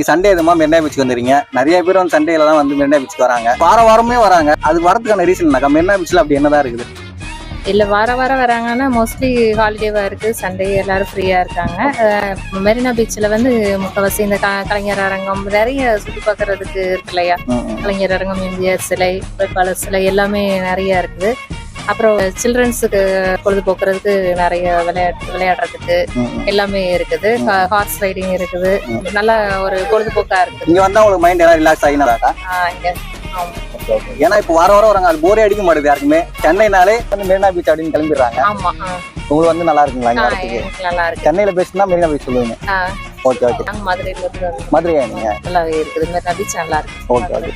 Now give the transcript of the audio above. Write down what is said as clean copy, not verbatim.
Sunday இதுமா மெரினா பீச்சுக்கு வந்துறீங்க. நிறைய பேர் வந்து சண்டேல தான் வந்து மெரினா பீச்சுக்கு வராங்க. வாரமே வராங்க. அது வரதுக்கான ரீசன் என்னக்கா? மெரினா பீச்ல அப்படி என்னதான் இருக்குது? இல்லை வாரம் வராங்கன்னா மோஸ்ட்லி ஹாலிடேவாக இருக்குது. சண்டே எல்லோரும் ஃப்ரீயாக இருக்காங்க. மெரினா பீச்சில் வந்து முக்கவாசி இந்த கலைஞர் அரங்கம் நிறைய சுற்றி பார்க்குறதுக்கு இருக்கு இல்லையா? கலைஞர் அரங்கம், எம்ஜிஆர் சிலை, வேட்பாளர் சிலை எல்லாமே நிறைய இருக்குது. அப்புறம் சில்ட்ரன்ஸுக்கு பொழுதுபோக்குறதுக்கு நிறைய விளையாடுறதுக்கு எல்லாமே இருக்குது. ஹார்ஸ் ரைடிங் இருக்குது. நல்ல ஒரு பொழுதுபோக்கா இருக்குது. இங்க வந்தா உங்களுக்கு மைண்ட் எல்லாம் ரிலாக்ஸ் ஆகினாக்கா? ஏன்னா இப்ப வாரம் வராங்க. அது போரே அடிக்க மாட்டேது யாருக்குமே. சென்னைனாலே வந்து மெரினா பீச் அப்படின்னு கிளம்பிடுறாங்க. ஆமா, உங்களுக்கு வந்து நல்லா இருக்குங்களா? நல்லா இருக்கு. சென்னையில பேசினா மெரினா பீச் சொல்லுவீங்க. Okay okay. மதுரையில மதுரையா நீங்க? நல்லாவே இருக்குது. மெரினா பீச் நல்லா இருக்கு. Okay okay.